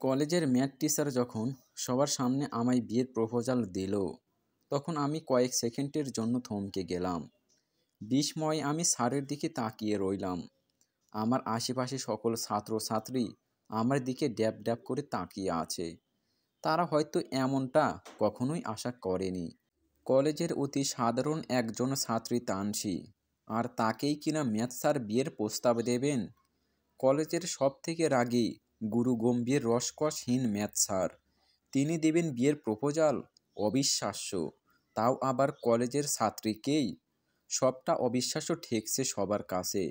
কলেজের math teacher যখন সবার সামনে আমায় বিয়ের প্রপোজাল দিল, তখন আমি কয়েক সেকেন্ডের জন্য থমকে গেলাম। বিস্ময়ে আমি স্যারের দিকে তাকিয়ে রইলাম। আমার আশেপাশে সকল ছাত্রছাত্রী আমার দিকে ড্যাব ড্যাব করে তাকিয়ে আছে। তারা হয়তো এমনটা কখনোই আশা করেনি। কলেজের অতি সাধারণ একজন ছাত্রী তানসী, আর তাকেই কিনা ম্যাথ স্যার বিয়ের প্রস্তাব দেবেন। কলেজের সবথেকে রাগী, গুরুগম্ভীর, রসকসহীন ম্যাথ স্যার, তিনি দেবেন বিয়ের প্রপোজাল? অবিশ্বাস্য, তাও আবার কলেজের ছাত্রীকেই। সবটা অবিশ্বাস্য ঠেকছে সবার কাছে।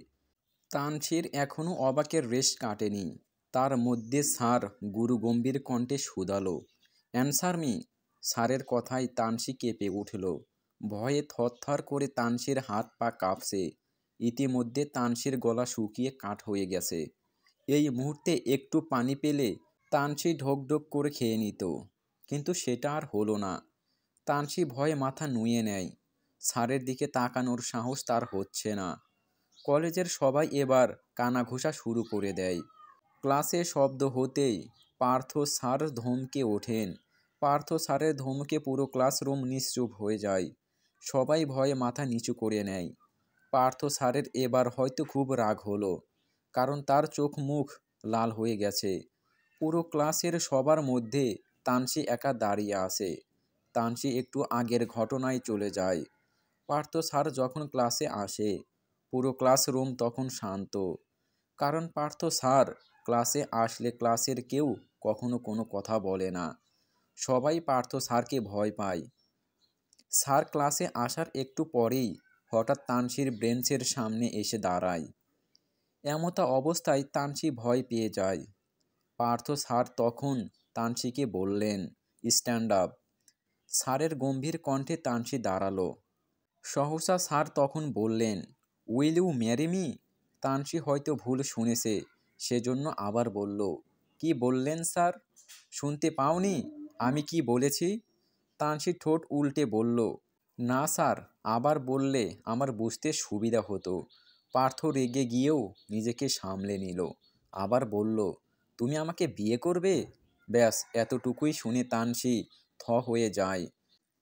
তানসীর এখনও অবাকের রেশ কাটেনি। তার মধ্যে স্যার গুরুগম্ভীর কণ্ঠে শুধালো, অ্যানসার মি। স্যারের কথায় তানসী কেঁপে উঠল। ভয়ে থরথর করে তানসীর হাত পা কাঁপছে। ইতিমধ্যে তানসীর গলা শুকিয়ে কাঠ হয়ে গেছে। এই মুহূর্তে একটু পানি পেলে তানসী ঢোক ঢোক করে খেয়ে নিত, কিন্তু সেটা আর হলো না। তানসী ভয়ে মাথা নুয়ে নেয়। স্যারের দিকে তাকানোর সাহস তার হচ্ছে না। কলেজের সবাই এবার কানাঘুষা শুরু করে দেয়। ক্লাসে শব্দ হতেই পার্থ স্যার ধমকে ওঠেন। পার্থ স্যারের ধমকে পুরো ক্লাসরুম নিশ্চুপ হয়ে যায়। সবাই ভয়ে মাথা নিচু করে নেয়। পার্থ স্যারের এবার হয়তো খুব রাগ হলো, কারণ তার চোখ মুখ লাল হয়ে গেছে। পুরো ক্লাসের সবার মধ্যে তানসী একা দাঁড়িয়ে আছে। তানসী একটু আগের ঘটনায় চলে যায়। পার্থ স্যার যখন ক্লাসে আসে, পুরো ক্লাসরুম তখন শান্ত। কারণ পার্থ স্যার ক্লাসে আসলে ক্লাসের কেউ কখনো কোনো কথা বলে না। সবাই পার্থ স্যারকে ভয় পায়। স্যার ক্লাসে আসার একটু পরেই হঠাৎ তানসীর বেঞ্চের সামনে এসে দাঁড়ায়। এমতা অবস্থায় তানসী ভয় পেয়ে যায়। পার্থ স্যার তখন তানসীকে বললেন, স্ট্যান্ড আপ। স্যারের গম্ভীর কণ্ঠে তানসী দাঁড়ালো। সহসা স্যার তখন বললেন, উইল ইউ ম্যারি মি? তানসী হয়তো ভুল শুনেছে, সেজন্য আবার বলল, কি বললেন স্যার? শুনতে পাওনি আমি কি বলেছি? তানসী ঠোঁট উল্টে বলল, না স্যার, আবার বললে আমার বুঝতে সুবিধা হতো। পার্থ রেগে গিয়েও নিজেকে সামলে নিল। আবার বলল, তুমি আমাকে বিয়ে করবে? ব্যাস, এতটুকুই শুনে তানসী থ হয়ে যায়।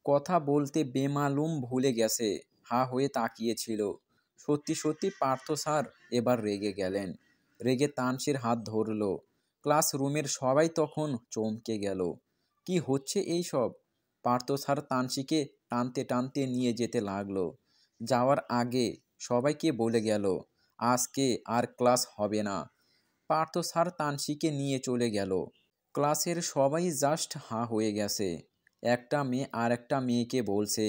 কথা বলতে বেমালুম ভুলে গেছে, হা হয়ে তাকিয়েছিল। সত্যি সত্যি পার্থ স্যার এবার রেগে গেলেন। রেগে তানসীর হাত ধরল। ক্লাসরুমের সবাই তখন চমকে গেল। কি হচ্ছে এই সব? পার্থ স্যার তানসীকে টানতে টানতে নিয়ে যেতে লাগলো। যাওয়ার আগে সবাইকে বলে গেল, আজকে আর ক্লাস হবে না। পার্থ স্যার তানসীকে নিয়ে চলে গেল। ক্লাসের সবাই জাস্ট হাঁ হয়ে গেছে। একটা মেয়ে আর একটা মেয়েকে বলছে,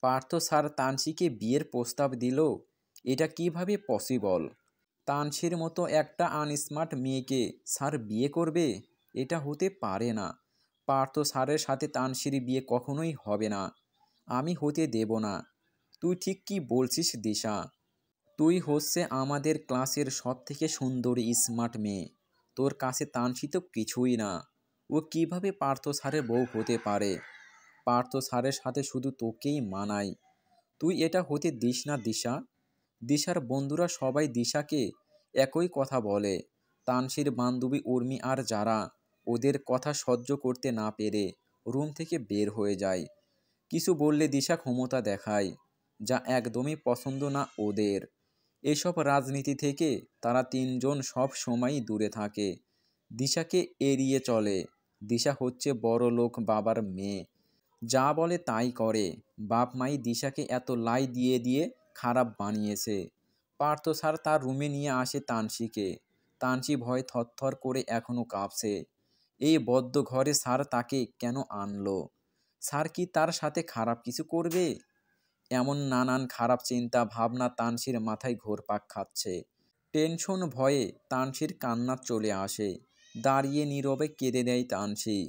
পার্থ স্যার তানসীকে বিয়ের প্রস্তাব দিল? এটা কিভাবে পসিবল? তানসীর মতো একটা আনস্মার্ট মেয়েকে স্যার বিয়ে করবে? এটা হতে পারে না। পার্থ স্যারের সাথে তানসীর বিয়ে কখনোই হবে না। আমি হতে দেব না। তুই ঠিক কি বলছিস দিশা? তুই হচ্ছে আমাদের ক্লাসের সবথেকে সুন্দরী স্মার্ট মেয়ে। তোর কাছে তানসী তো কিছুই না। ও কিভাবে পার্থ স্যারের বউ হতে পারে? পার্থ স্যারের সাথে শুধু তোকেই মানায়। তুই এটা হতে দিস না দিশা। দিশার বন্ধুরা সবাই দিশাকে একই কথা বলে। তানসীর বান্ধবী উর্মি আর যারা ওদের কথা সহ্য করতে না পেরে রুম থেকে বের হয়ে যায়। কিছু বললে দিশা ক্ষমতা দেখায়, যা একদমই পছন্দ না ওদের। এসব রাজনীতি থেকে তারা তিনজন সব সময়ই দূরে থাকে। দিশাকে এড়িয়ে চলে। দিশা হচ্ছে বড়লোক বাবার মেয়ে, যা বলে তাই করে। বাপ মাই দিশাকে এত লাই দিয়ে দিয়ে খারাপ বানিয়েছে। পার্থ স্যার তার রুমে নিয়ে আসে তানসীকে। তানসী ভয়ে থরথর করে এখনও কাঁপছে। এই বদ্ধ ঘরে স্যার তাকে কেন আনলো? স্যার কি তার সাথে খারাপ কিছু করবে? এমন নানান খারাপ চিন্তা ভাবনা তানসীর মাথায় ঘুরপাক খাচ্ছে। টেনশন ভয়ে তানসীর কান্না চলে আসে। দাঁড়িয়ে নীরবে কেঁদে দেয় তানসী।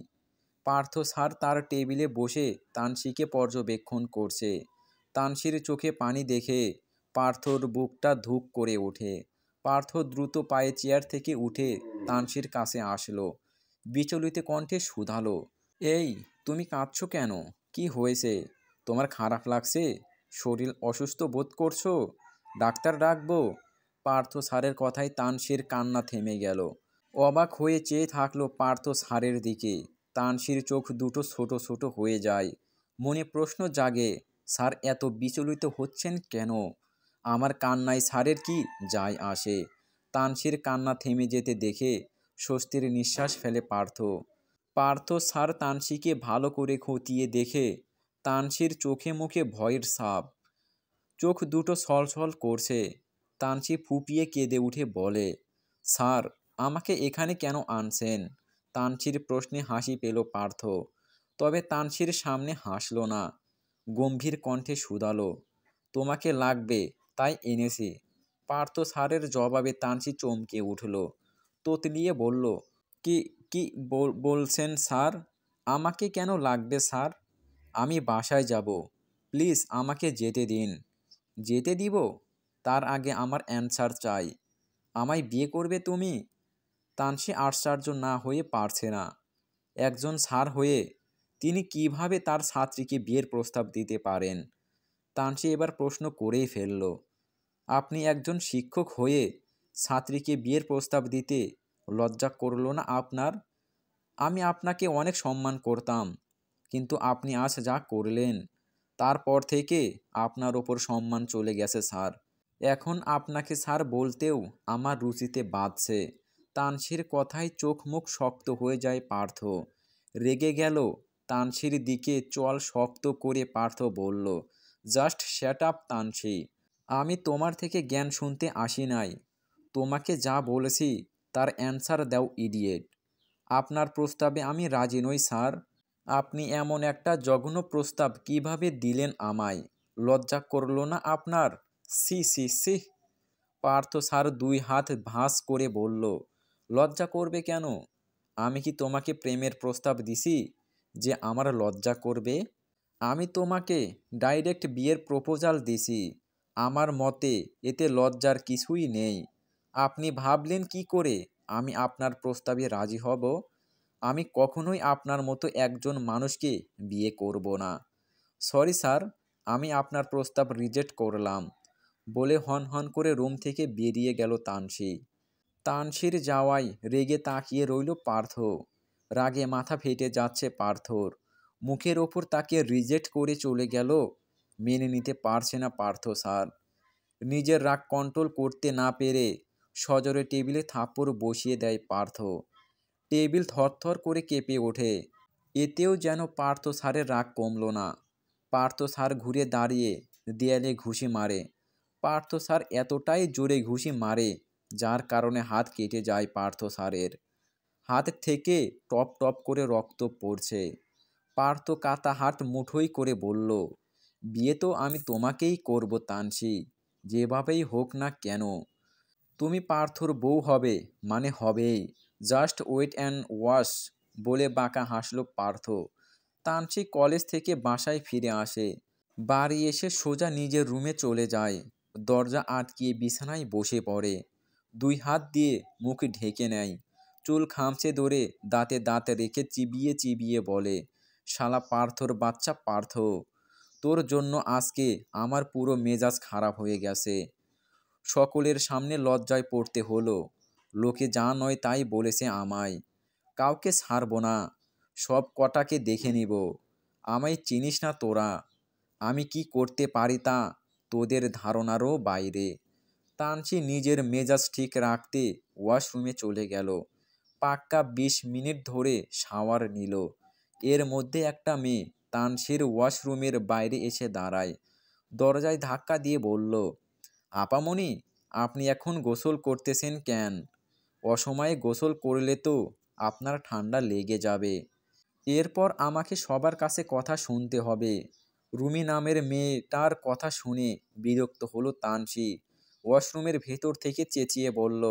পার্থ স্যার তার টেবিলে বসে তানসীকে পর্যবেক্ষণ করছে। তানসীর চোখে পানি দেখে পার্থর বুকটা ধুক করে ওঠে। পার্থ দ্রুত পায়ে চেয়ার থেকে উঠে তানসীর কাছে আসলো। বিচলিত কণ্ঠে শুধালো, এই তুমি কাঁদছো কেন? কি হয়েছে? তোমার খারাপ লাগছে? শরীর অসুস্থ বোধ করছো? ডাক্তার ডাকবো? পার্থ স্যারের কথায় তানসীর কান্না থেমে গেল। অবাক হয়ে চেয়ে থাকলো পার্থ স্যারের দিকে। তানসির চোখ দুটো ছোট ছোট হয়ে যায়। মনে প্রশ্ন জাগে, স্যার এত বিচলিত হচ্ছেন কেন? আমার কান্নায় স্যারের কি যায় আসে? তানসির কান্না থেমে যেতে দেখে স্বস্তির নিঃশ্বাস ফেলে পার্থ। পার্থ স্যার তানসিকে ভালো করে খতিয়ে দেখে। তানসির চোখে মুখে ভয়ের ছাপ, চোখ দুটো ছলছল করছে। তানসি ফুপিয়ে কেঁদে উঠে বলে, স্যার আমাকে এখানে কেন আনছেন? তানসির প্রশ্নে হাসি পেল পার্থ, তবে তানসির সামনে হাসল না। গম্ভীর কণ্ঠে শুধালো, তোমাকে লাগবে তাই এনেছি। পার্থ স্যারের জবাবে তানসি চমকে উঠল, তোতলিয়ে বলল, কি কি বলছেন স্যার? আমাকে কেন লাগবে স্যার? আমি বাসায় যাব, প্লিজ আমাকে যেতে দিন। যেতে দিব? তার আগে আমার অ্যানসার চাই। আমায় বিয়ে করবে তুমি? তানসি আশ্চর্য না হয়ে পারছে না। একজন স্যার হয়ে তিনি কিভাবে তার ছাত্রীকে বিয়ের প্রস্তাব দিতে পারেন? তানসি এবার প্রশ্ন করেই ফেলল, আপনি একজন শিক্ষক হয়ে ছাত্রীকে বিয়ের প্রস্তাব দিতে লজ্জা করল না আপনার? আমি আপনাকে অনেক সম্মান করতাম, কিন্তু আপনি আজ যা করলেন তারপর থেকে আপনার ওপর সম্মান চলে গেছে স্যার। এখন আপনাকে স্যার বলতেও আমার রুচিতে বাধছে। তানসির কথায় চোখ মুখ শক্ত হয়ে যায় পার্থ। রেগে গেল। তানসির দিকে চল শক্ত করে পার্থ বলল, জাস্ট শ্যাট আপ তানসি। আমি তোমার থেকে জ্ঞান শুনতে আসি নাই। তোমাকে যা বলেছি তার অ্যান্সার দাও ইডিয়েট। আপনার প্রস্তাবে আমি রাজি নই স্যার। আপনি এমন একটা জঘন্য প্রস্তাব কিভাবে দিলেন আমায়? লজ্জা করল না আপনার? সি সি সি। পার্থ স্যার দুই হাত ভাঁজ করে বলল, লজ্জা করবে কেন? আমি কি তোমাকে প্রেমের প্রস্তাব দিছি যে আমার লজ্জা করবে? আমি তোমাকে ডাইরেক্ট বিয়ের প্রপোজাল দিছি। আমার মতে এতে লজ্জার কিছুই নেই। আপনি ভাবলেন কি করে আমি আপনার প্রস্তাবে রাজি হব? আমি কখনোই আপনার মতো একজন মানুষকে বিয়ে করব না। সরি স্যার, আমি আপনার প্রস্তাব রিজেক্ট করলাম, বলে হন হন করে রুম থেকে বেরিয়ে গেল তানসি। তানসির যাওয়ায় রেগে তাকিয়ে রইল পার্থ। রাগে মাথা ফেটে যাচ্ছে পার্থর। মুখের ওপর তাকে রিজেক্ট করে চলে গেল। মেনে নিতে পারছে না পার্থ স্যার। নিজের রাগ কন্ট্রোল করতে না পেরে সজোরে টেবিলে থাপ্পড় বসিয়ে দেয় পার্থ। টেবিল থরথর করে কেঁপে ওঠে। এতেও যেন পার্থ স্যারের রাগ কমল না। পার্থ স্যার ঘুরে দাঁড়িয়ে দেয়ালে ঘুষি মারে। পার্থ স্যার এতটাই জোরে ঘুষি মারে যার কারণে হাত কেটে যায় পার্থ স্যারের। হাত থেকে টপ টপ করে রক্ত পড়ছে। পার্থ কাটা হাত মুঠোই করে বলল, বিয়ে তো আমি তোমাকেই করব তানসি, যেভাবেই হোক না কেন। তুমি পার্থর বউ হবে মানে হবেই। Just wait and watch. বলে বাঁকা হাসল পার্থ। তানসি কলেজ থেকে বাসায় ফিরে আসে। বাড়ি এসে সোজা নিজের রুমে চলে যায়। দরজা আটকিয়ে বিছানায় বসে পড়ে। দুই হাত দিয়ে মুখ ঢেকে নেয়। চুল খামচে ধরে দাঁতে দাঁত রেখে চিবিয়ে চিবিয়ে বলে, শালা পার্থর বাচ্চা পার্থ, তোর জন্য আজকে আমার পুরো মেজাজ খারাপ হয়ে গেছে। সকলের সামনে লজ্জায় পড়তে হলো। লোকে যা নয় তাই বলেছে আমায়। কাউকে ছাড়ব না, সব কটাকে দেখে নিব। আমায় চিনিস না তোরা। আমি কি করতে পারি তা তোদের ধারণারও বাইরে। তানসি নিজের মেজাজ ঠিক রাখতে ওয়াশরুমে চলে গেল। পাক্কা 20 মিনিট ধরে শাওয়ার নিল। এর মধ্যে একটা মেয়ে তানসির ওয়াশরুমের বাইরে এসে দাঁড়ায়। দরজায় ধাক্কা দিয়ে বলল, আপামনি, আপনি এখন গোসল করতেছেন কেন? অসময়ে গোসল করলে তো আপনার ঠান্ডা লেগে যাবে। এরপর আমাকে সবার কাছে কথা শুনতে হবে। রুমি নামের মেয়েটার কথা শুনে বিরক্ত হলো তানসি। ওয়াশরুমের ভেতর থেকে চেঁচিয়ে বলল,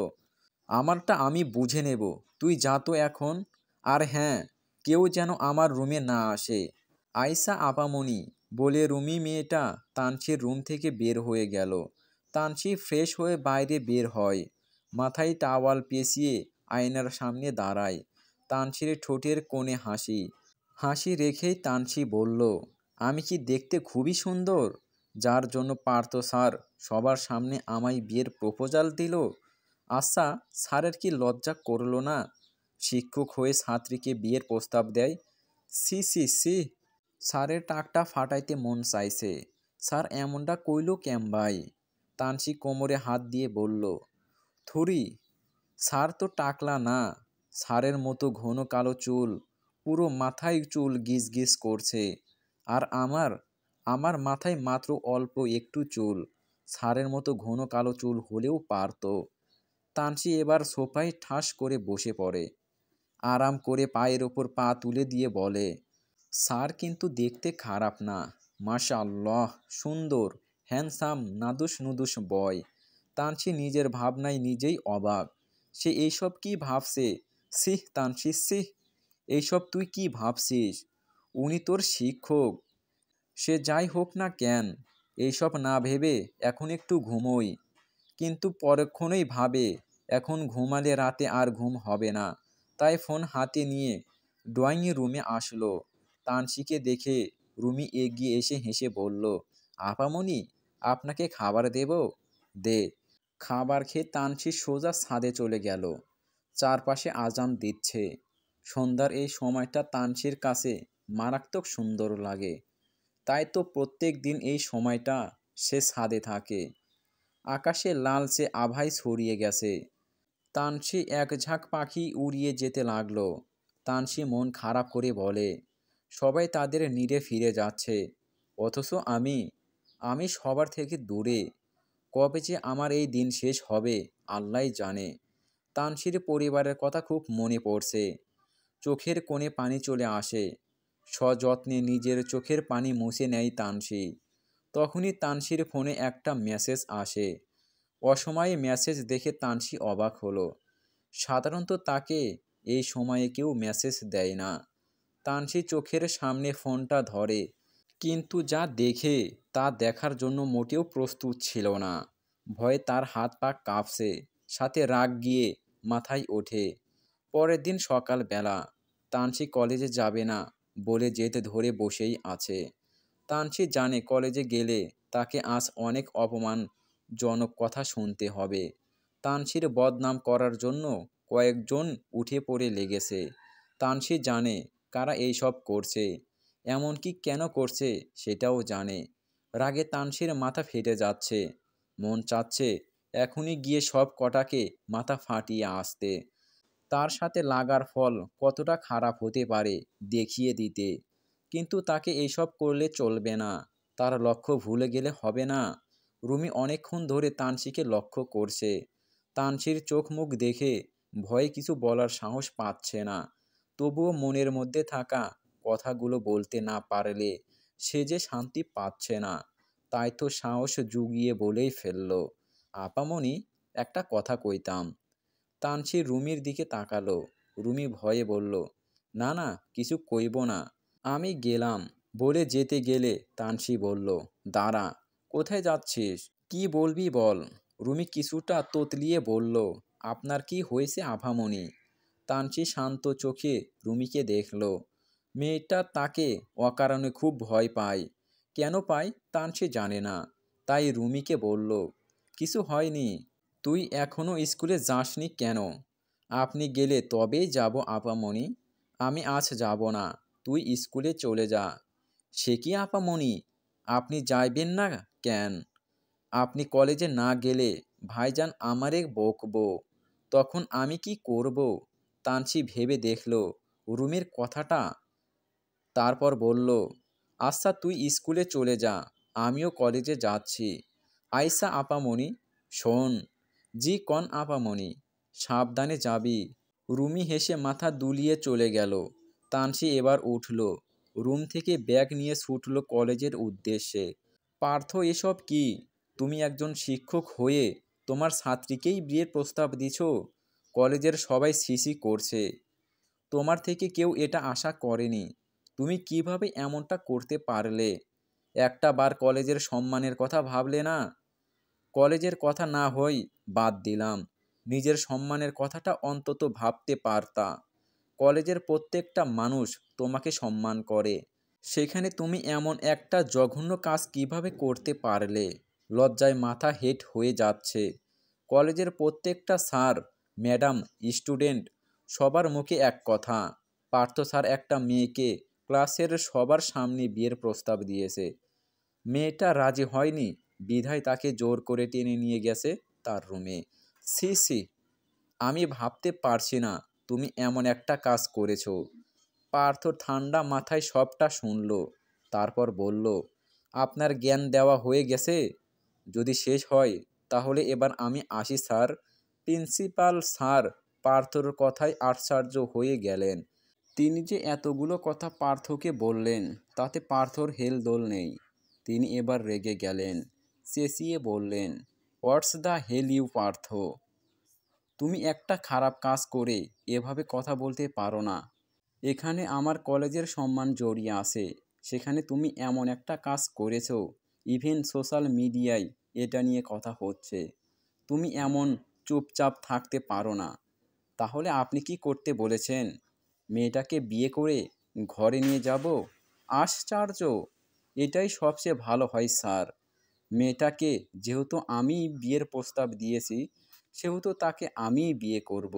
আমারটা আমি বুঝে নেব, তুই যা তো এখন। আর হ্যাঁ, কেউ যেন আমার রুমে না আসে। আয়শা আপামনি, বলে রুমি মেয়েটা তানসির রুম থেকে বের হয়ে গেল। তানসি ফ্রেশ হয়ে বাইরে বের হয়। মাথায় টাওয়াল পেঁচিয়ে আয়নার সামনে দাঁড়ায়। তানসির ঠোঁটের কোণে হাসি। হাসি রেখেই তানসি বলল, আমি কি দেখতে খুবই সুন্দর, যার জন্য পার্থ স্যার সবার সামনে আমায় বিয়ের প্রপোজাল দিল? আচ্ছা, স্যারের কি লজ্জা করলো না? শিক্ষক হয়ে ছাত্রীকে বিয়ের প্রস্তাব দেয়। সি সি সি। স্যারের টাকটা ফাটাইতে মন চাইছে। স্যার এমনটা কইল কেম ভাই? তানসি কোমরে হাত দিয়ে বলল, থুরি, স্যার তো টাকলা না। স্যারের মতো ঘন কালো চুল, পুরো মাথায় চুল গিজ গিজ করছে। আর আমার আমার মাথায় মাত্র অল্প একটু চুল। স্যারের মতো ঘন কালো চুল হলেও পারত। তানসি এবার সোফায় ঠাস করে বসে পড়ে। আরাম করে পায়ের ওপর পা তুলে দিয়ে বলে, স্যার কিন্তু দেখতে খারাপ না। মাশাআল্লাহ, সুন্দর, হ্যান্ডসাম, নাদুস নুদুস বয়। তানসি নিজের ভাবনায় নিজেই অবাক। সে এইসব কি ভাবছে? সিহ তানসি, সিহ, এইসব তুই কি ভাবছিস? উনি তোর শিক্ষক। সে যাই হোক না কেন, এইসব না ভেবে এখন একটু ঘুমোই। কিন্তু পরক্ষণেই ভাবে, এখন ঘুমালে রাতে আর ঘুম হবে না। তাই ফোন হাতে নিয়ে ড্রয়িং রুমে আসলো। তানসিকে দেখে রুমি এগিয়ে এসে হেসে বলল, আপামনি, আপনাকে খাবার দেব? দে। খাবার খেয়ে তানসি সোজা ছাদে চলে গেল। চারপাশে আজান দিচ্ছে। সন্ধ্যার এই সময়টা তানসির কাছে মারাত্মক সুন্দর লাগে। তাই তো প্রত্যেক দিন এই সময়টা সে ছাদে থাকে। আকাশে লালচে আভায় ছড়িয়ে গেছে। তানসি এক ঝাঁক পাখি উড়িয়ে যেতে লাগলো। তানসি মন খারাপ করে বলে, সবাই তাদের নিরে ফিরে যাচ্ছে, অথচ আমি আমি সবার থেকে দূরে। কবে যে আমার এই দিন শেষ হবে আল্লাহই জানে। তানসির পরিবারের কথা খুব মনে পড়ছে। চোখের কোণে পানি চলে আসে। সযত্নে নিজের চোখের পানি মুছে নেয় তানসি। তখনই তানসির ফোনে একটা মেসেজ আসে। অসময়ে মেসেজ দেখে তানসি অবাক হলো। সাধারণত তাকে এই সময়ে কেউ মেসেজ দেয় না। তানসি চোখের সামনে ফোনটা ধরে, কিন্তু যা দেখে তা দেখার জন্য মোটেও প্রস্তুত ছিল না। ভয়ে তার হাত পা কাঁপছে, সাথে রাগ গিয়ে মাথায় ওঠে। পরের দিন সকালবেলা তানসি কলেজে যাবে না বলে জেদ ধরে বসেই আছে। তানসি জানে কলেজে গেলে তাকে আজ অনেক অপমানজনক কথা শুনতে হবে। তানসির বদনাম করার জন্য কয়েকজন উঠে পড়ে লেগেছে। তানসি জানে কারা এইসব করছে, এমনকি কেন করছে সেটাও জানে। রাগে তানসির মাথা ফেটে যাচ্ছে। মন চাচ্ছে এখনই গিয়ে সব কটাকে মাথা ফাটিয়ে আসতে। তার সাথে লাগার ফল কতটা খারাপ হতে পারে দেখিয়ে দিতে। কিন্তু তাকে এইসব করলে চলবে না। তার লক্ষ্য ভুলে গেলে হবে না। রুমি অনেকক্ষণ ধরে তানসিকে লক্ষ্য করছে। তানসির চোখ মুখ দেখে ভয়ে কিছু বলার সাহস পাচ্ছে না। তবুও মনের মধ্যে থাকা কথাগুলো বলতে না পারলে সে যে শান্তি পাচ্ছে না। তাই তো সাহস জুগিয়ে বলেই ফেলল, আপামনি, একটা কথা কইতাম। তানসি রুমির দিকে তাকালো। রুমি ভয়ে বলল, না না, কিছু কইব না, আমি গেলাম। বলে যেতে গেলে তানসি বলল, দাঁড়া, কোথায় যাচ্ছিস? কি বলবি বল। রুমি কিছুটা তোতলিয়ে বলল, আপনার কি হয়েছে আভামনি? তানসি শান্ত চোখে রুমিকে দেখল। মেয়েটা তাকে অকারণে খুব ভয় পায়। কেন পায় তানসি জানে না। তাই রুমিকে বলল, কিছু হয়নি। তুই এখনো স্কুলে যাসনি কেন? আপনি গেলে তবেই যাব আপামনি। আমি আজ যাব না। তুই স্কুলে চলে যা। সে কি আপামনি, আপনি যাইবেন না কেন? আপনি কলেজে না গেলে ভাইজান আমারে বকবো। তখন আমি কি করব? তানসি ভেবে দেখল রুমির কথাটা। তারপর বলল, আচ্ছা তুই স্কুলে চলে যা, আমিও কলেজে যাচ্ছি। আইসা আপামনি, শোন। জি কন আপামনি, সাবধানে যাবি। রুমি হেসে মাথা দুলিয়ে চলে গেল। তানসি এবার উঠল। রুম থেকে ব্যাগ নিয়ে ছুটল কলেজের উদ্দেশ্যে। পার্থ, এসব কি? তুমি একজন শিক্ষক হয়ে তোমার ছাত্রীকেই বিয়ের প্রস্তাব দিছ? কলেজের সবাই সিসি করছে। তোমার থেকে কেউ এটা আশা করেনি। তুমি কিভাবে এমনটা করতে পারলে? একটা বার কলেজের সম্মানের কথা ভাবলে না? কলেজের কথা না হয় বাদ দিলাম, নিজের সম্মানের কথাটা অন্তত ভাবতে পারতা। কলেজের প্রত্যেকটা মানুষ তোমাকে সম্মান করে। সেখানে তুমি এমন একটা জঘন্য কাজ কিভাবে করতে পারলে? লজ্জায় মাথা হেঁট হয়ে যাচ্ছে। কলেজের প্রত্যেকটা স্যার, ম্যাডাম, স্টুডেন্ট সবার মুখে এক কথা, পার্থ স্যার একটা মেয়েকে ক্লাসের সবার সামনে বিয়ের প্রস্তাব দিয়েছে। মেয়েটা রাজি হয়নি, বিধায় তাকে জোর করে টেনে নিয়ে গেছে তার রুমে। সি সি, আমি ভাবতে পারছি না তুমি এমন একটা কাজ করেছো। পার্থ ঠান্ডা মাথায় সবটা শুনল, তারপর বলল, আপনার জ্ঞান দেওয়া হয়ে গেছে? যদি শেষ হয় তাহলে এবার আমি আসি স্যার। প্রিন্সিপাল স্যার পার্থর কথায় আশ্চর্য হয়ে গেলেন। তিনি যে এতগুলো কথা পার্থকে বললেন তাতে পার্থর হেলদোল নেই। তিনি এবার রেগে গেলেন, চেঁচিয়ে বললেন, what's the hell you Partha, তুমি একটা খারাপ কাজ করে এভাবে কথা বলতে পারো না। এখানে আমার কলেজের সম্মান জড়িয়ে আছে, সেখানে তুমি এমন একটা কাজ করেছো, ইভেন সোশ্যাল মিডিয়ায় এটা নিয়ে কথা হচ্ছে। তুমি এমন চুপচাপ থাকতে পারো না। তাহলে আপনি কি করতে বলেছেন? মেয়েটাকে বিয়ে করে ঘরে নিয়ে যাব? আশ্চর্য! এটাই সবচেয়ে ভালো হয় স্যার। মেয়েটাকে যেহেতু আমি বিয়ের প্রস্তাব দিয়েছি, সেহেতু তাকে আমিই বিয়ে করব।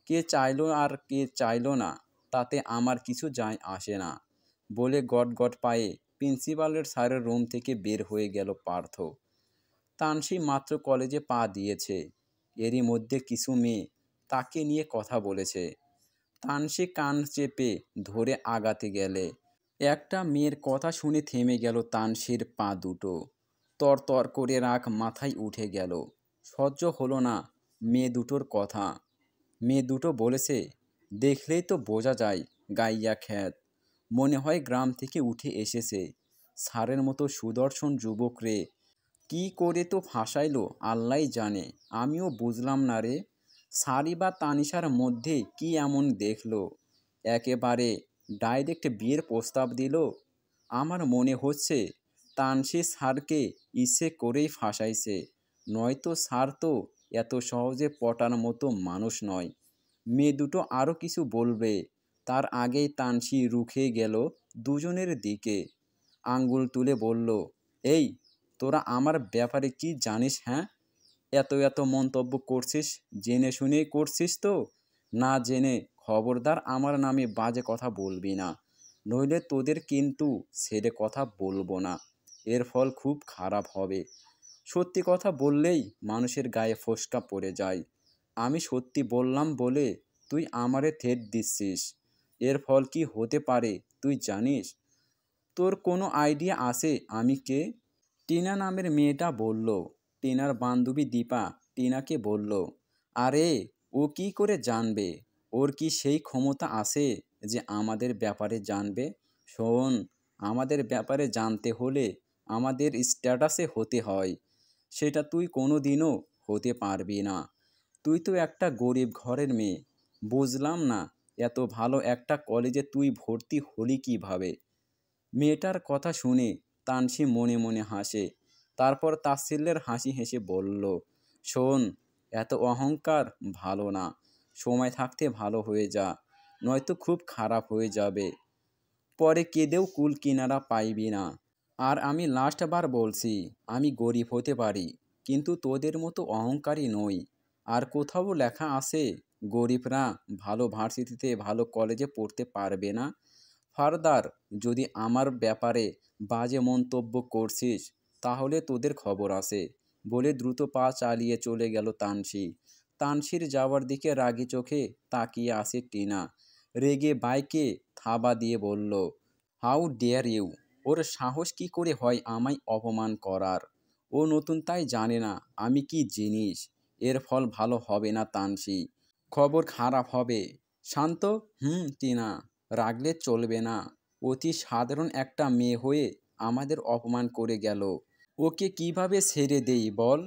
কে চাইলো আর কে চাইলো না, তাতে আমার কিছু যায় আসে না, বলে গটগট পায়ে প্রিন্সিপালের স্যারের রুম থেকে বের হয়ে গেল পার্থ। তানসী মাত্র কলেজে পা দিয়েছে, এরই মধ্যে কিছু মেয়ে তাকে নিয়ে কথা বলেছে। তানসী কান চেপে ধরে আগাতে গেলে একটা মেয়ের কথা শুনে থেমে গেল তানসীর পা দুটো। তরতর করে রাগ মাথায় উঠে গেল। সহ্য হলো না মেয়ে দুটোর কথা। মেয়ে দুটো বলেছে, দেখলেই তো বোঝা যায় গাইয়া খ্যাত, মনে হয় গ্রাম থেকে উঠে এসেছে। স্যারের মতো সুদর্শন যুবক রে কি করে তো ফাঁসাইলো আল্লাহই জানে, আমিও বুঝলাম না রে। সারি বা তানিশার মধ্যে কি এমন দেখলো, একেবারে ডাইরেক্ট বিয়ের প্রস্তাব দিল। আমার মনে হচ্ছে তানসী স্যারকে ইচ্ছে করেই ফাঁসাইছে, নয়তো স্যার তো এত সহজে পটার মতো মানুষ নয়। মেয়ে দুটো আরও কিছু বলবে, তার আগেই তানসী রুখে গেল দুজনের দিকে, আঙ্গুল তুলে বলল, এই তোরা আমার ব্যাপারে কি জানিস? হ্যাঁ, এত এত মন্তব্য করছিস, জেনে শুনেই করছিস তো? না জেনে খবরদার আমার নামে বাজে কথা বলবি না, নইলে তোদের কিন্তু ছেড়ে কথা বলবো না। এর ফল খুব খারাপ হবে। সত্যি কথা বললেই মানুষের গায়ে ফোস্কা পড়ে যায়। আমি সত্যি বললাম বলে তুই আমারে থ্রেট দিচ্ছিস। এর ফল কি হতে পারে তুই জানিস? তোর কোনো আইডিয়া আছে আমি কে? টিনা নামের মেয়েটা বলল। টিনার বান্ধবী দীপা টিনাকে বলল, আরে ও কি করে জানবে? ওর কি সেই ক্ষমতা আছে যে আমাদের ব্যাপারে জানবে? শোন, আমাদের ব্যাপারে জানতে হলে আমাদের স্ট্যাটাসে হতে হয়, সেটা তুই কোনো দিনও হতে পারবি না। তুই তো একটা গরিব ঘরের মেয়ে। বুঝলাম না এত ভালো একটা কলেজে তুই ভর্তি হলি কিভাবে? মেয়েটার কথা শুনে তানসী মনে মনে হাসে, তারপর তাচ্ছিল্যের হাসি হেসে বলল, শোন, এত অহংকার ভালো না। সময় থাকতে ভালো হয়ে যা, নয়তো খুব খারাপ হয়ে যাবে। পরে কেঁদেও কুল কিনারা পাইবি না। আর আমি লাস্ট বার বলছি, আমি গরিব হতে পারি, কিন্তু তোদের মতো অহংকারী নই। আর কোথাও লেখা আছে গরিবরা ভালো ভার্সিটিতে ভালো কলেজে পড়তে পারবে না? ফার্দার যদি আমার ব্যাপারে বাজে মন্তব্য করছিস তাহলে তোদের খবর আছে, বলে দ্রুত পা চালিয়ে চলে গেল তানসী। তানসীর যাওয়ার দিকে রাগী চোখে তাকিয়ে আসে টিনা। রেগে বাইকে থাবা দিয়ে বলল, হাউ ডেয়ার ইউ! ওর সাহস কি করে হয় আমায় অপমান করার? ও নতুন তাই জানে না আমি কি জিনিস। এর ফল ভালো হবে না তানসী, খবর খারাপ হবে। শান্ত। টিনা, রাগলে চলবে না। অতি সাধারণ একটা মেয়ে হয়ে আমাদের অপমান করে গেল, ওকে কিভাবে ছেড়ে দেই বল?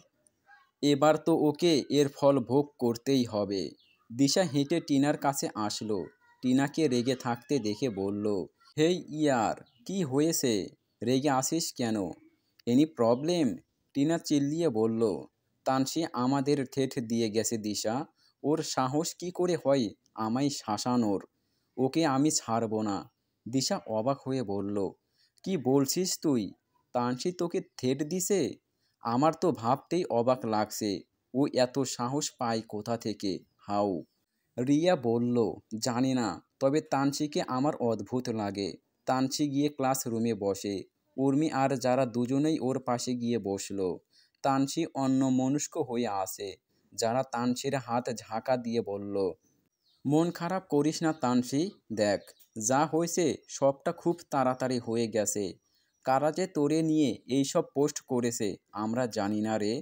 এবার তো ওকে এর ফল ভোগ করতেই হবে। দিশা হেঁটে টিনার কাছে আসলো, টিনাকে রেগে থাকতে দেখে বলল, হেই ইয়ার, কি হয়েছে? রেগে আসিস কেন? Any problem? টিনা চিল্লিয়ে বলল, তানসী আমাদের ঠেট দিয়ে গেছে দিশা। ওর সাহস কি করে হয় আমায় শাসানোর? ওকে আমি ছাড়ব না। দিশা অবাক হয়ে বলল, কি বলছিস তুই? তানসী তোকে থ্রেট দিছে? আমার তো ভাবতেই অবাক লাগছে। ও এত সাহস পায় কোথা থেকে? হাউ? রিয়া বলল, জানি না, তবে তানসিকে আমার অদ্ভুত লাগে। তানসি গিয়ে ক্লাসরুমে বসে। উর্মি আর যারা দুজনেই ওর পাশে গিয়ে বসল। তানসি অন্যমনস্ক হয়ে আসে। যারা তানসির হাত ঝাঁকা দিয়ে বলল, মন খারাপ করিস না তানসি, দেখ যা হয়েছে সবটা খুব তাড়াতাড়ি হয়ে গেছে। কারা যে তোরে নিয়ে এইসব পোস্ট করেছে আমরা জানি না রে,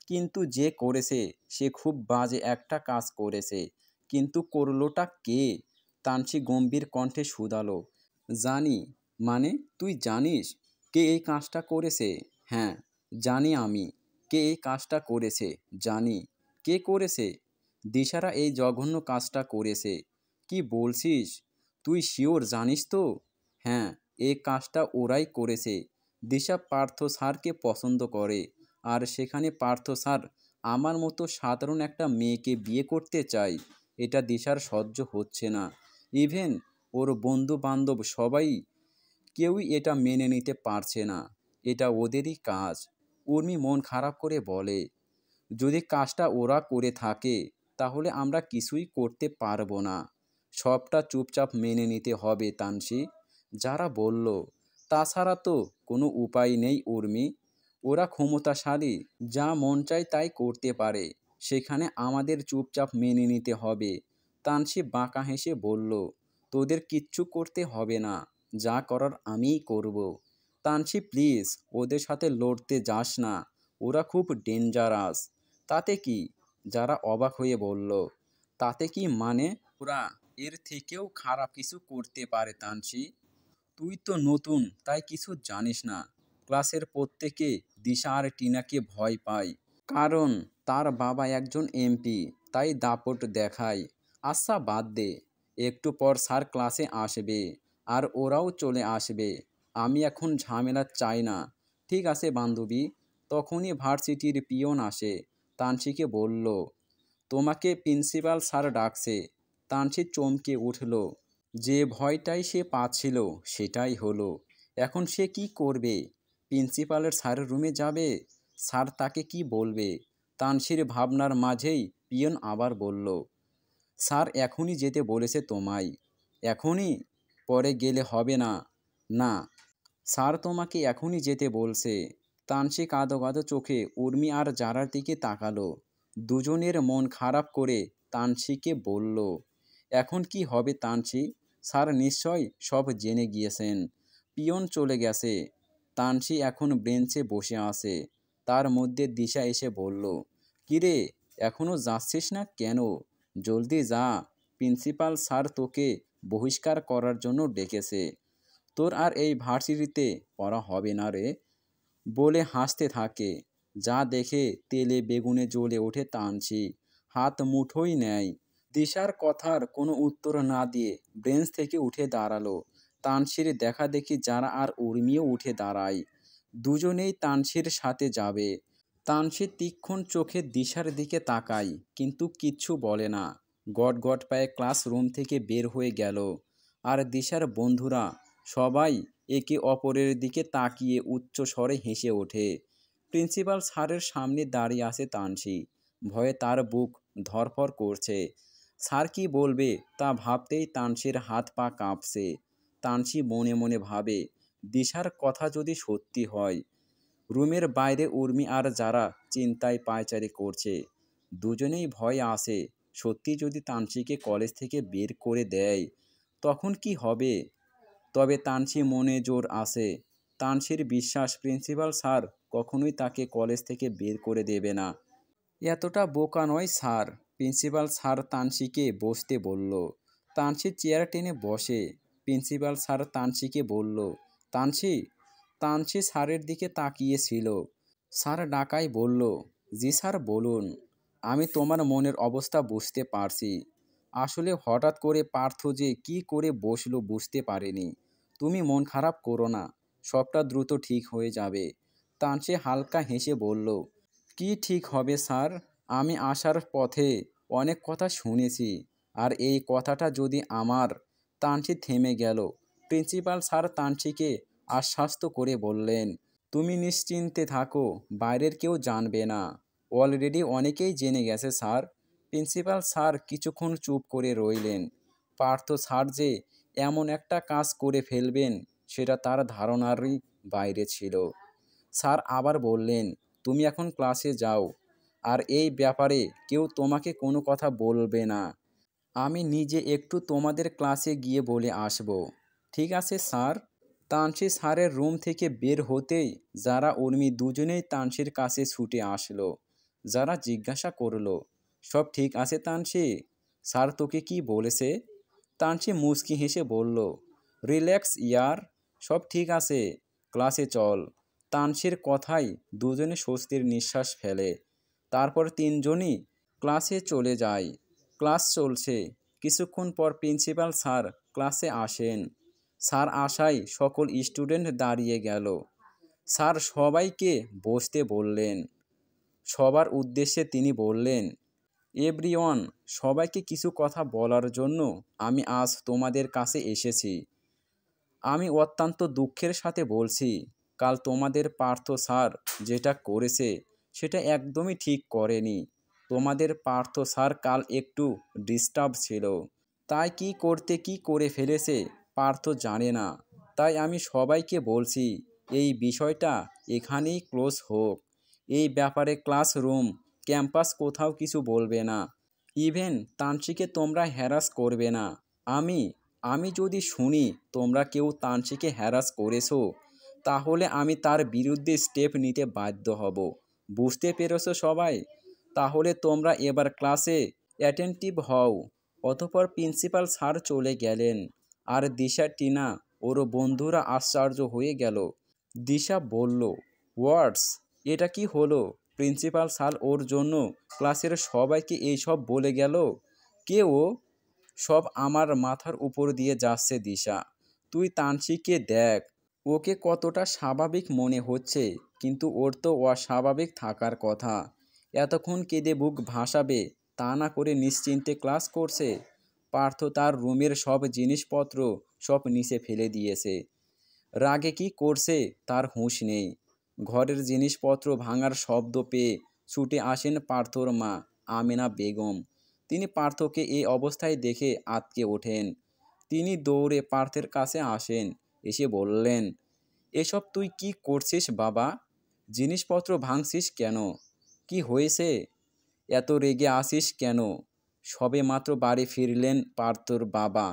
কিন্তু যে করেছে সে খুব বাজে একটা কাজ করেছে। কিন্তু করলোটা কে? তানসি গম্ভীর কণ্ঠে শুধালো। জানি? মানে তুই জানিস কে এই কাজটা করেছে? হ্যাঁ, জানি আমি। কে এই কাজটা করেছে জানি। কে করেছে? দিশারা এই জঘন্য কাজটা করেছে। কি বলছিস? তুই শিওর জানিস তো? হ্যাঁ, এই কাজটা ওরাই করেছে। দিশা পার্থ স্যারকে পছন্দ করে, আর সেখানে পার্থ স্যার আমার মতো সাধারণ একটা মেয়েকে বিয়ে করতে চায়। এটা দিশার সহ্য হচ্ছে না। ইভেন ওর বন্ধু বান্ধব সবাই, কেউই এটা মেনে নিতে পারছে না। এটা ওদেরই কাজ। উর্মি মন খারাপ করে বলে, যদি কাজটা ওরা করে থাকে তাহলে আমরা কিছুই করতে পারবো না। সবটা চুপচাপ মেনে নিতে হবে তানসি। যারা বলল, তাছাড়া তো কোনো উপায় নেই উর্মি। ওরা ক্ষমতাশালী, যা মন চায় তাই করতে পারে। সেখানে আমাদের চুপচাপ মেনে নিতে হবে। তানসি বাঁকা হেসে বলল, তোদের কিচ্ছু করতে হবে না, যা করার আমিই করব। তানসি প্লিজ ওদের সাথে লড়তে যাস না, ওরা খুব ডেঞ্জারাস। তাতে কি? যারা অবাক হয়ে বলল, তাতে কি মানে? ওরা এর থেকেও খারাপ কিছু করতে পারে তানসি। তুই তো নতুন তাই কিছু জানিস না। ক্লাসের প্রত্যেকে দিশা আর টিনাকে ভয় পায়, কারণ তার বাবা একজন এমপি, তাই দাপট দেখায়। আচ্ছা বাদ দে, একটু পর স্যার ক্লাসে আসবে আর ওরাও চলে আসবে। আমি এখন ঝামেলা চাই না। ঠিক আছে বান্ধবী। তখনই ভার্সিটির পিয়ন আসে। তানসিকে বলল, তোমাকে প্রিন্সিপাল স্যার ডাকছে। তানসি চমকে উঠল। যে ভয়টাই সে পাচ্ছিল সেটাই হলো। এখন সে কি করবে? প্রিন্সিপালের স্যারের রুমে যাবে? স্যার তাকে কি বলবে? তানসির ভাবনার মাঝেই পিয়ন আবার বলল, স্যার এখনই যেতে বলেছে তোমায়। এখনই? পরে গেলে হবে না? না, স্যার তোমাকে এখনই যেতে বলছে। তানসি কাঁদো কাঁদো চোখে উর্মি আর জারার দিকে তাকালো। দুজনের মন খারাপ করে তানসিকে বলল, এখন কি হবে তানসি? স্যার নিশ্চয় সব জেনে গিয়েছেন। পিয়ন চলে গেছে। তানসি এখন বেঞ্চে বসে আছে। তার মধ্যে দিশা এসে বলল, কিরে, এখনো যাচ্ছিস না কেন? জলদি যা, প্রিন্সিপাল স্যার তোকে বহিষ্কার করার জন্য ডেকেছে। তোর আর এই ভার্সিটিতে পড়া হবে না রে, বলে হাসতে থাকে। যা দেখে তেলে বেগুনে জ্বলে ওঠে তানসি। হাত মুঠোই নেয়। দিশার কথার কোনো উত্তর না দিয়ে বেঞ্চ থেকে উঠে দাঁড়ালো। তানসির দেখা দেখি যারা আর উর্মিও উঠে দাঁড়ায়। দুজনেই তানসির সাথে যাবে। তানসি তীক্ষ্ণ চোখে দিশার দিকে তাকায়, কিন্তু কিচ্ছু বলে না। গট গট পায়ে ক্লাসরুম থেকে বের হয়ে গেল। আর দিশার বন্ধুরা সবাই একে অপরের দিকে তাকিয়ে উচ্চ স্বরে হেসে ওঠে। প্রিন্সিপাল স্যারের সামনে দাঁড়িয়ে আছে তানসি। ভয়ে তার বুক ধড়ফড় করছে। স্যার কি বলবে তা ভাবতেই তানসির হাত পা কাঁপছে। তানসি মনে মনে ভাবে, দিশার কথা যদি সত্যি হয়। রুমের বাইরে উর্মি আর যারা চিন্তায় পায়চারি করছে। দুজনেই ভয়ে আছে, সত্যি যদি তানসিকে কলেজ থেকে বের করে দেয় তখন কি হবে? তবে তানসি মনে জোর আছে। তানসির বিশ্বাস প্রিন্সিপাল স্যার কখনোই তাকে কলেজ থেকে বের করে দেবে না। এতটা বোকা নয় স্যার। প্রিন্সিপাল স্যার তানসিকে বসতে বলল। তানসি চেয়ার টেনে বসে। প্রিন্সিপাল স্যার তানসিকে বলল, তানসি। তানসি স্যারের দিকে তাকিয়েছিল। স্যার ডাকায় বলল, জি স্যার বলুন। আমি তোমার মনের অবস্থা বুঝতে পারছি। আসলে হঠাৎ করে পার্থ যে কি করে বসলো বুঝতে পারিনি। তুমি মন খারাপ করো না, সবটা দ্রুত ঠিক হয়ে যাবে। তানসি হালকা হেসে বলল, কি ঠিক হবে স্যার? আমি আসার পথে অনেক কথা শুনেছি, আর এই কথাটা যদি আমার। তানসি থেমে গেল। প্রিন্সিপাল স্যার তানসিকে আশ্বস্ত করে বললেন, তুমি নিশ্চিন্তে থাকো, বাইরের কেউ জানবে না। অলরেডি অনেকেই জেনে গেছে স্যার। প্রিন্সিপাল স্যার কিছুক্ষণ চুপ করে রইলেন। পার্থ স্যার যে এমন একটা কাজ করে ফেলবেন সেটা তার ধারণারই বাইরে ছিল। স্যার আবার বললেন, তুমি এখন ক্লাসে যাও, আর এই ব্যাপারে কেউ তোমাকে কোনো কথা বলবে না। আমি নিজে একটু তোমাদের ক্লাসে গিয়ে বলে আসব। ঠিক আছে স্যার। তানসী স্যারের রুম থেকে বের হতেই যারা উর্মি দুজনেই তানসীর কাছে ছুটে আসলো। যারা জিজ্ঞাসা করলো, সব ঠিক আছে তানসী? স্যার তোকে কি বলেছে? তানসী মুচকি হেসে বলল, রিল্যাক্স ইয়ার, সব ঠিক আছে, ক্লাসে চল। তানসীর কথায় দুজনে স্বস্তির নিঃশ্বাস ফেলে। তারপর তিনজনই ক্লাসে চলে যায়। ক্লাস চলছে। কিছুক্ষণ পর প্রিন্সিপাল স্যার ক্লাসে আসেন। স্যার আসায় সকল স্টুডেন্ট দাঁড়িয়ে গেল। স্যার সবাইকে বসতে বললেন। সবার উদ্দেশ্যে তিনি বললেন, এভরিওয়ান, সবাইকে কিছু কথা বলার জন্য আমি আজ তোমাদের কাছে এসেছি। আমি অত্যন্ত দুঃখের সাথে বলছি, কাল তোমাদের পার্থ স্যার যেটা করেছে সেটা একদমই ঠিক করেনি। তোমাদের পার্থ স্যার কাল একটু ডিস্টার্ব ছিল, তাই কি করে ফেলেছে পার্থ জানে না। তাই আমি সবাইকে বলছি এই বিষয়টা এখানেই ক্লোজ হোক। এই ব্যাপারে ক্লাসরুম, ক্যাম্পাস কোথাও কিছু বলবে না। ইভেন তানসীকে তোমরা হ্যারাস করবে না। আমি আমি যদি শুনি তোমরা কেউ তানসীকে হ্যারাস করেছো, তাহলে আমি তার বিরুদ্ধে স্টেপ নিতে বাধ্য হব। বুঝতে পেরেছো সবাই? তাহলে তোমরা এবার ক্লাসে অ্যাটেন্টিভ হও। অতঃপর প্রিন্সিপাল স্যার চলে গেলেন। আর দিশা, টিনা ওর বন্ধুরা আশ্চর্য হয়ে গেল। দিশা বলল, ওয়ার্ডস, এটা কি হলো? প্রিন্সিপাল স্যার ওর জন্য ক্লাসের সবাইকে এইসব বলে গেল? কে ও? সব আমার মাথার উপর দিয়ে যাচ্ছে দিশা। তুই তানসীকে দেখ, ওকে কতটা স্বাভাবিক মনে হচ্ছে, কিন্তু ওর তো অস্বাভাবিক থাকার কথা। এতক্ষণ কেঁদে বুক ভাসাবে তা না করে নিশ্চিন্তে ক্লাস করছে। পার্থ তার রুমের সব জিনিসপত্র সব নিচে ফেলে দিয়েছে। রাগে কি করছে তার হুঁশ নেই। ঘরের জিনিসপত্র ভাঙার শব্দ পেয়ে ছুটে আসেন পার্থর মা আমেনা বেগম। তিনি পার্থকে এই অবস্থায় দেখে আঁতকে ওঠেন। তিনি দৌড়ে পার্থের কাছে আসেন, এসে বললেন, এসব তুই কি করছিস বাবা? জিনিসপত্র ভাঙছিস কেন? কি হয়েছে? এত রেগে আসিস কেন? সবে মাত্র বাড়ি ফিরলেন পার্থর বাবা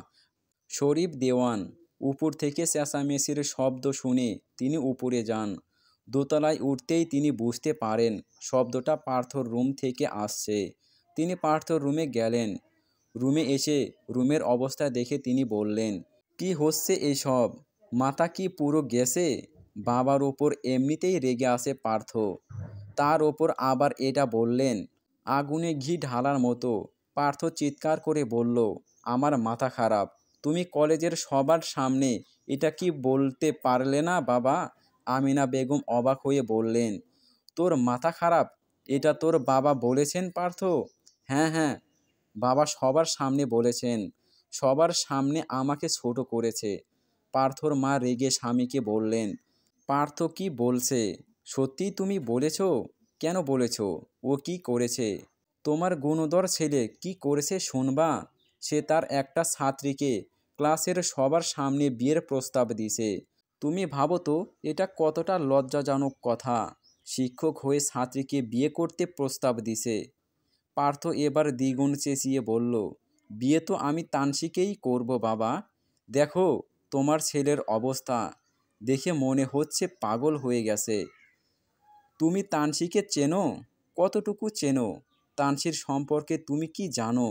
শরীফ দেওয়ান। উপর থেকে চেঁচামেচির শব্দ শুনে তিনি উপরে যান। দোতলায় উঠতেই তিনি বুঝতে পারেন শব্দটা পার্থর রুম থেকে আসছে। তিনি পার্থর রুমে গেলেন। রুমে এসে রুমের অবস্থা দেখে তিনি বললেন, কি হচ্ছে এসব? মাথা কি পুরো গেছে? বাবার ওপর এমনিতেই রেগে আসে পার্থ, তার ওপর আবার এটা বললেন। আগুনে ঘি ঢালার মতো পার্থ চিৎকার করে বলল, আমার মাথা খারাপ। তুমি কলেজের সবার সামনে এটা কি বলতে পারলে না বাবা? আমিনা বেগম অবাক হয়ে বললেন, তোর মাথা খারাপ? এটা তোর বাবা বলেছেন পার্থ? হ্যাঁ হ্যাঁ, বাবা সবার সামনে বলেছেন। সবার সামনে আমাকে ছোট করেছে। পার্থর মা রেগে স্বামীকে বললেন, পার্থ কি বলছে? সত্যিই তুমি বলেছ? কেন বলেছ? ও কি করেছে? তোমার গুণধর ছেলে কি করেছে শুনবা? সে তার একটা ছাত্রীকে ক্লাসের সবার সামনে বিয়ের প্রস্তাব দিছে। তুমি ভাবো তো এটা কতটা লজ্জাজনক কথা। শিক্ষক হয়ে ছাত্রীকে বিয়ে করতে প্রস্তাব দিছে। পার্থ এবার দ্বিগুণ চেঁচিয়ে বলল, বিয়ে তো আমি তানসীকেই করব বাবা। দেখো তোমার ছেলের অবস্থা দেখে মনে হচ্ছে পাগল হয়ে গেছে। তুমি তানসীকে চেনো? কতটুকু চেনো? তানসীর সম্পর্কে তুমি কি জানো?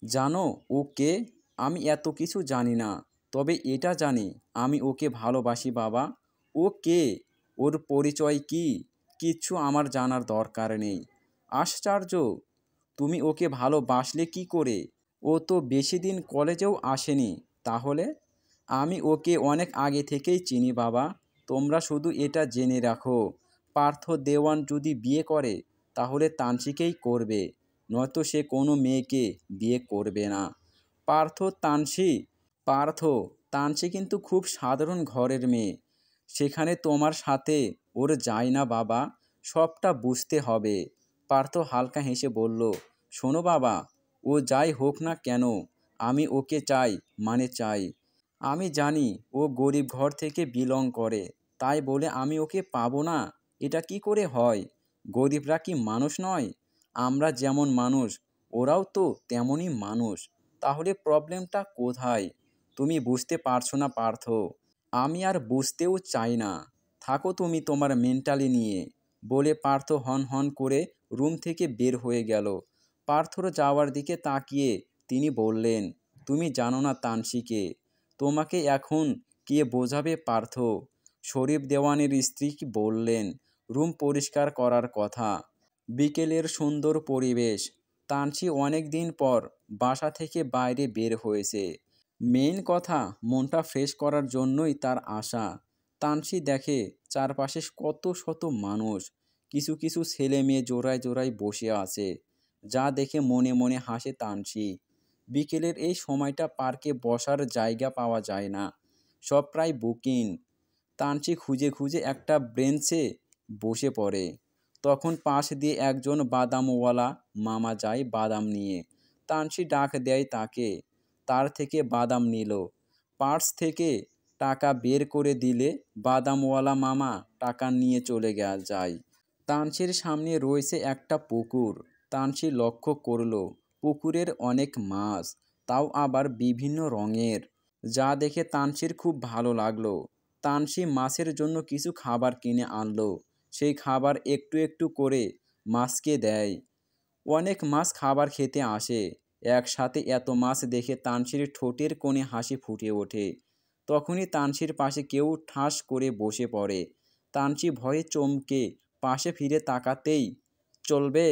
জানো ও কে? আমি এত কিছু জানি না, তবে এটা জানি আমি ওকে ভালোবাসি বাবা। ও কে? ওর পরিচয় কি? কিচ্ছু আমার জানার দরকার নেই। আশ্চর্য, তুমি ওকে ভালোবাসলে কি করে? ও তো বেশি দিন কলেজেও আসেনি। তাহলে? আমি ওকে অনেক আগে থেকেই চিনি বাবা। তোমরা শুধু এটা জেনে রাখো, পার্থ দেওয়ান যদি বিয়ে করে তাহলে তানসীকেই করবে, নয়তো সে কোনো মেয়েকে বিয়ে করবে না। পার্থ তানসী পার্থ তানসী কিন্তু খুব সাধারণ ঘরের মেয়ে। সেখানে তোমার সাথে ওর যায় না বাবা। সবটা বুঝতে হবে। পার্থ হালকা হেসে বলল, শোনো বাবা, ও যাই হোক না কেন, আমি ওকে চাই, মানে চাই। আমি জানি ও গরিব ঘর থেকে বিলং করে, তাই বলে আমি ওকে পাবো না, এটা কি করে হয়? গরিবরা কি মানুষ নয়? আমরা যেমন মানুষ, ওরাও তো তেমনই মানুষ। তাহলে প্রবলেমটা কোথায়? তুমি বুঝতে পারছো না পার্থ। আমি আর বুঝতেও চাই না। থাকো তুমি তোমার মেন্টালি নিয়ে, বলে পার্থ হন হন করে রুম থেকে বের হয়ে গেল। পার্থর যাওয়ার দিকে তাকিয়ে তিনি বললেন, তুমি জানো না তানসীকে, তোমাকে এখন কে বোঝাবে পার্থ? শরীফ দেওয়ানের স্ত্রী কি বললেন রুম পরিষ্কার করার কথা। বিকেলের সুন্দর পরিবেশ। তানসী অনেক দিন পর বাসা থেকে বাইরে বের হয়েছে। মেইন কথা, মনটা ফ্রেশ করার জন্যই তার আসা। তানসী দেখে চারপাশে কত শত মানুষ, কিছু কিছু ছেলে মেয়ে জোড়ায় জোড়ায় বসে আছে, যা দেখে মনে মনে হাসে তানসী। বিকেলের এই সময়টা পার্কে বসার জায়গা পাওয়া যায় না, সব প্রায় বুকিং। তানসী খুঁজে খুঁজে একটা বেঞ্চে বসে পড়ে। তখন পাশ দিয়ে একজন বাদামওয়ালা মামা যায় বাদাম নিয়ে। তানসী ডাক দেয় তাকে, তার থেকে বাদাম নিল। পার্স থেকে টাকা বের করে দিলে বাদামওয়ালা মামা টাকা নিয়ে চলে যায়। তানসীর সামনে রয়েছে একটা পুকুর। তানসী লক্ষ্য করল পুকুরের অনেক মাছ, তাও আবার বিভিন্ন রঙের, যা দেখে তানসীর খুব ভালো লাগলো। তানসী মাছের জন্য কিছু খাবার কিনে আনলো। সেই খাবার একটু একটু করে মাছকে দেয়। অনেক মাছ খাবার খেতে আসে। একসাথে এত মাছ দেখে তানসীর ঠোঁটের কোণে হাসি ফুটে ওঠে। তখনই তানসীর পাশে কেউ ঠাস করে বসে পড়ে। তানসী ভয়ে চমকে পাশে ফিরে তাকাতেই, চলবে,